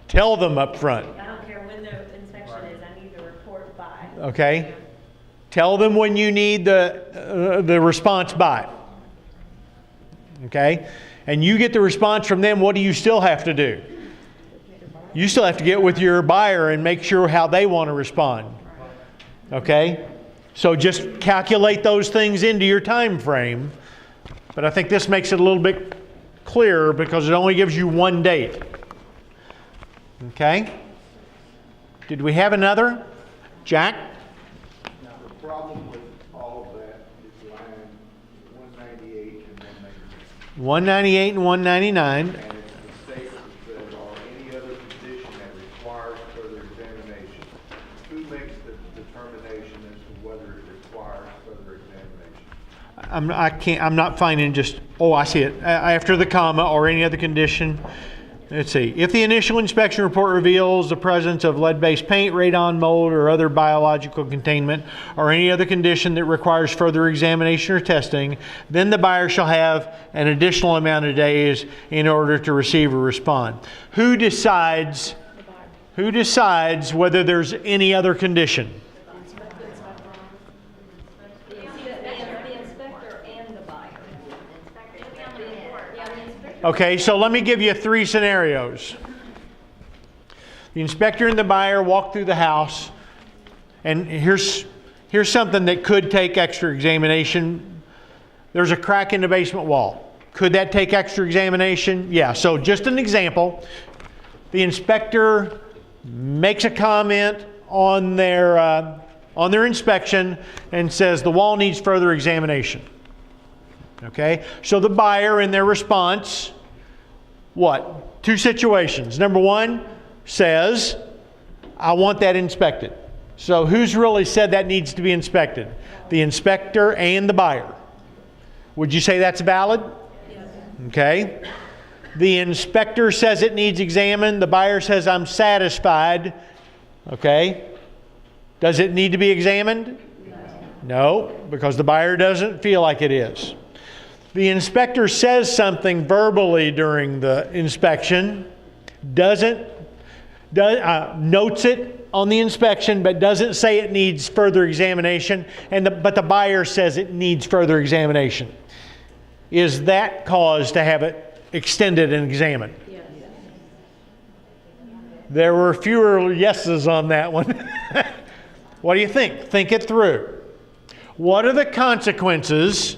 Tell them up front. I don't care when the inspection is, I need the report by. Okay? Tell them when you need the response by. Okay? And you get the response from them, what do you still have to do? You still have to get with your buyer and make sure how they want to respond. Okay? So just calculate those things into your time frame. But I think this makes it a little bit clearer because it only gives you one date. Okay? Did we have another? Jack? Now, the problem with all of that is line 198 and 199. 198 and 199. And it's the statement that says, or any other condition that requires further examination. Who makes the determination as to whether it requires further examination? I'm not finding just, oh, I see it. After the comma, or any other condition. Let's see. If the initial inspection report reveals the presence of lead-based paint, radon, mold, or other biological containment, or any other condition that requires further examination or testing, then the buyer shall have an additional amount of days in order to receive or respond. Who decides whether there's any other condition? Okay, so let me give you 3 scenarios. The inspector and the buyer walk through the house, and here's something that could take extra examination. There's a crack in the basement wall. Could that take extra examination? Yeah, so just an example. The inspector makes a comment on their inspection and says the wall needs further examination. Okay, so the buyer in their response, what? 2 situations. Number 1 says, I want that inspected. So who's really said that needs to be inspected? The inspector and the buyer. Would you say that's valid? Yes. Okay. The inspector says it needs examined. The buyer says, I'm satisfied. Okay. Does it need to be examined? No, because the buyer doesn't feel like it is. The inspector says something verbally during the inspection, notes it on the inspection, but doesn't say it needs further examination, but the buyer says it needs further examination. Is that cause to have it extended and examined? Yes. There were fewer yeses on that one. What do you think? Think it through. What are the consequences?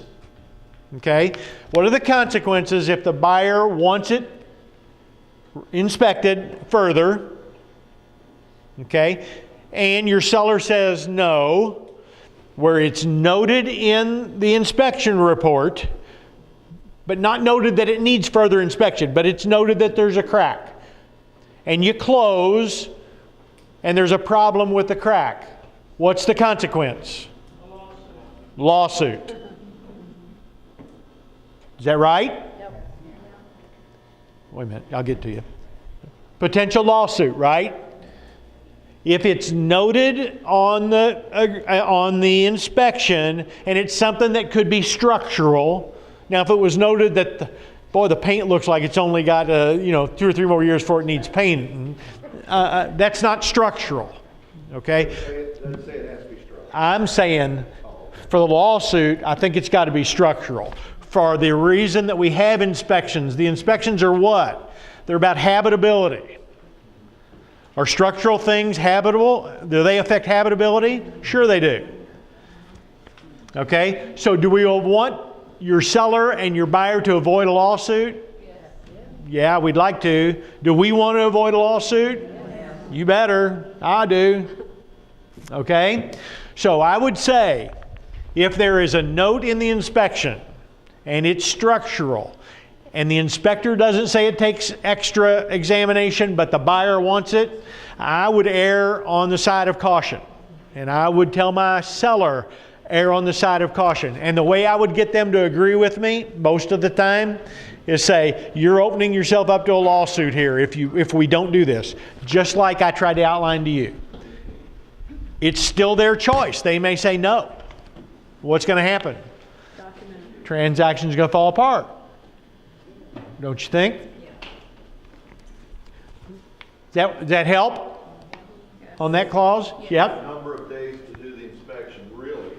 Okay, what are the consequences if the buyer wants it inspected further, okay, and your seller says no, where it's noted in the inspection report, but not noted that it needs further inspection, but it's noted that there's a crack, and you close, and there's a problem with the crack. What's the consequence? Lawsuit. Is that right? Yep. Wait a minute, I'll get to you. Potential lawsuit, right? If it's noted on the inspection and it's something that could be structural. Now, if it was noted that the paint looks like it's only got 2 or 3 more years before it needs painting, that's not structural. Okay? It doesn't say it has to be structural. I'm saying for the lawsuit, I think it's got to be structural. For the reason that we have inspections. The inspections are what? They're about habitability. Are structural things habitable? Do they affect habitability? Sure they do. Okay, so do we want your seller and your buyer to avoid a lawsuit? Yes. Yeah, we'd like to. Do we want to avoid a lawsuit? Yes. You better. I do. Okay, so I would say if there is a note in the inspection and it's structural, and the inspector doesn't say it takes extra examination, but the buyer wants it, I would err on the side of caution. And I would tell my seller, err on the side of caution. And the way I would get them to agree with me most of the time is say, you're opening yourself up to a lawsuit here if we don't do this. Just like I tried to outline to you. It's still their choice. They may say no. What's going to happen? Transaction's going to fall apart. Don't you think? Does that help on that clause? Yep. Number of days to do the inspection really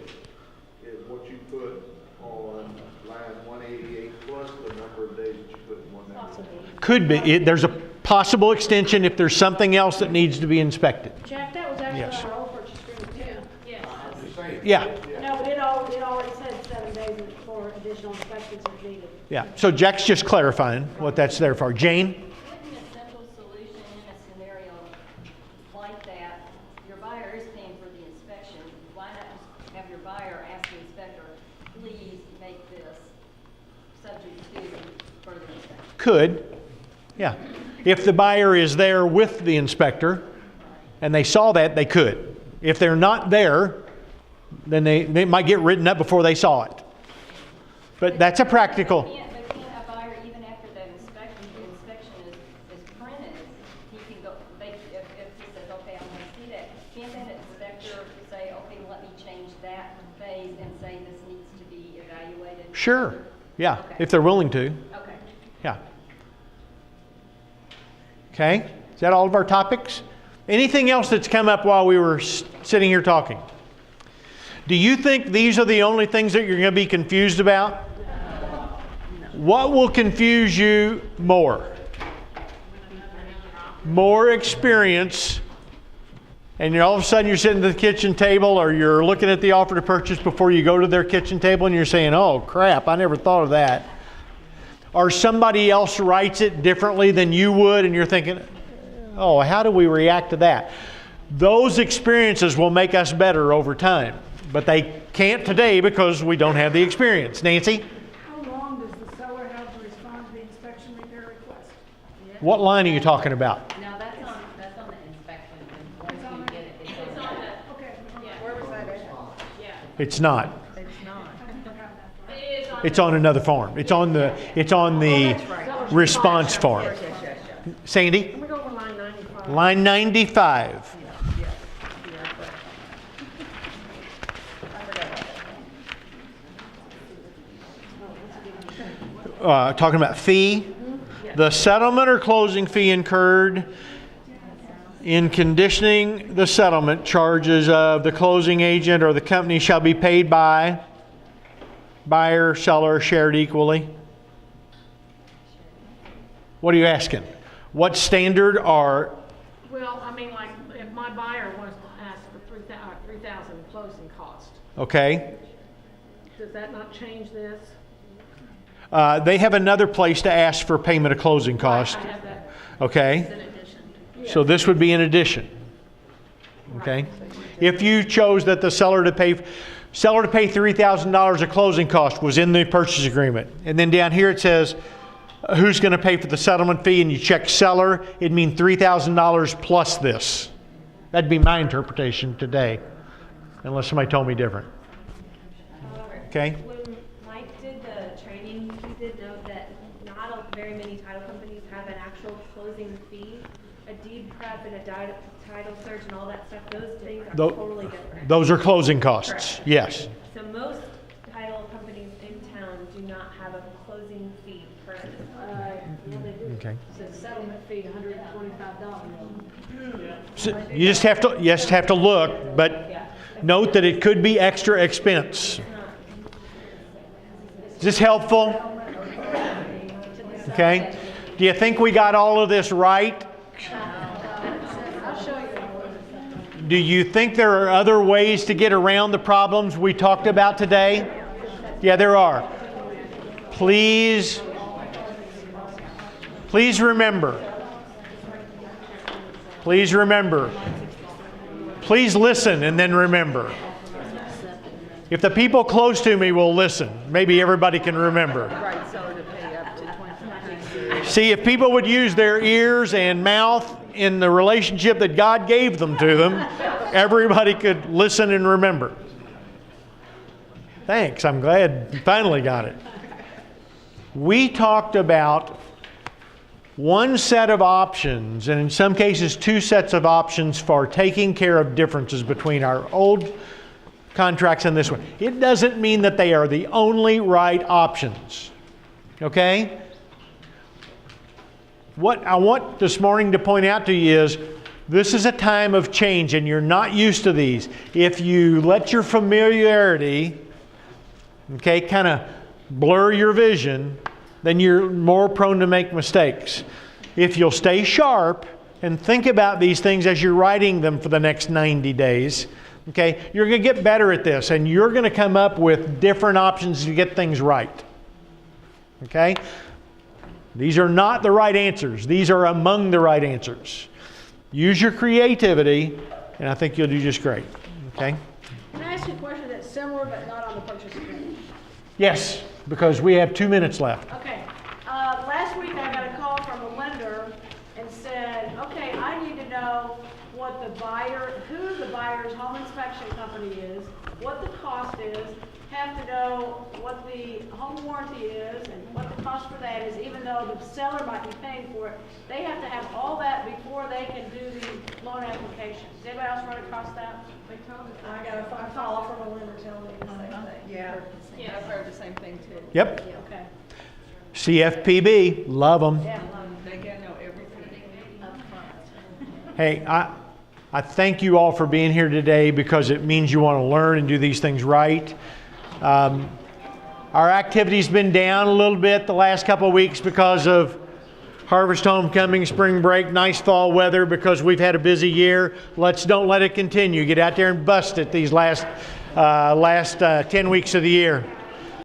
is what you put on line 188 plus the number of days that you put in 198. Could be. There's a possible extension if there's something else that needs to be inspected. Jack, that was Yes. actually our old purchase agreement too. Yes. I'm just saying. Yeah. No, but it already said 7 days for additional inspections if needed. Yeah. So Jack's just clarifying what that's there for. Jane? Wouldn't a simple solution in a scenario like that, your buyer is paying for the inspection, why not just have your buyer ask the inspector, please make this subject to further inspection? Could. Yeah. If the buyer is there with the inspector and they saw that, they could. If they're not there, then they might get written up before they saw it. But that's a practical. But can't a buyer, even after the inspection is printed, he can go, if he says, okay, I want to see that, can't that inspector say, okay, let me change that phase and say this needs to be evaluated? Sure. Yeah. Okay. If they're willing to. Okay. Yeah. Okay. Is that all of our topics? Anything else that's come up while we were sitting here talking? Do you think these are the only things that you're going to be confused about? What will confuse you more? More experience, and all of a sudden you're sitting at the kitchen table or you're looking at the offer to purchase before you go to their kitchen table and you're saying, oh crap, I never thought of that. Or somebody else writes it differently than you would and you're thinking, oh, how do we react to that? Those experiences will make us better over time, but they can't today because we don't have the experience. Nancy? How long does the seller have to respond to the inspection repair request? What line are you talking about? No, that's on the inspection, and once you get it, it's on that. Okay. Where was that at? Yeah. It's not. It's not. It is on. It's on another form. It's on the response form. Sandy? We go over line 95. Line 95. Talking about fee. The settlement or closing fee incurred in conditioning the settlement charges of the closing agent or the company shall be paid by buyer, seller, shared equally. What are you asking? What standard are, Well, I mean, like, if my buyer wants to ask for 3,000 closing cost, okay? does that not change this? They have another place to ask for payment of closing cost, I have that. okay? So this would be in addition, okay? If you chose that the seller to pay $3,000 of closing cost was in the purchase agreement, and then down here it says, who's going to pay for the settlement fee, and you check seller, it'd mean $3,000 plus this. That'd be my interpretation today, unless somebody told me different. Okay? When Mike did the training, he did note that not very many title companies have an actual closing fee. A deed prep and a title search and all that stuff, those things are totally different. Those are closing costs, Correct. yes. So most title companies in town do not have a closing fee per. Yeah, they do. Okay. It's a settlement fee, $125. So you just have to look, but note that it could be extra expense. Is this helpful? Okay. Do you think we got all of this right? I'll show you. Do you think there are other ways to get around the problems we talked about today? Yeah, there are. Please remember. Please remember. Please listen and then remember. If the people close to me will listen, maybe everybody can remember. Right, seller to pay up to 25%. See, if people would use their ears and mouth in the relationship that God gave them to them, everybody could listen and remember. Thanks, I'm glad you finally got it. We talked about one set of options, and in some cases two sets of options for taking care of differences between our old contracts and this one. It doesn't mean that they are the only right options. Okay? what I want this morning to point out to you is this is a time of change and you're not used to these. If you let your familiarity, okay, kind of blur your vision, then you're more prone to make mistakes. If you'll stay sharp and think about these things as you're writing them for the next 90 days, okay, you're going to get better at this and you're going to come up with different options to get things right. Okay? These are not the right answers. These are among the right answers. Use your creativity and I think you'll do just great. Okay? Can I ask you a question that's similar but not on the purchase agreement? Yes, because we have 2 minutes left. Okay. Last week I got a call from a lender and said, okay, I need to know what the buyer, who the buyer's home inspection company is, what the cost is, have to know what the home warranty is and what the cost for that is, even though the seller might be paying for it. They have to have all that before they can do the loan application. Does anybody else run across that? I got a phone call from a lender telling me the same thing. Yeah, I've heard the same thing too. Yep. Okay. CFPB, love them. Yeah. They gotta know everything up front. Hey, I thank you all for being here today because it means you want to learn and do these things right. Our activity's been down a little bit the last couple of weeks because of Harvest Homecoming, spring break, nice fall weather because we've had a busy year. Don't let it continue. Get out there and bust it these last 10 weeks of the year.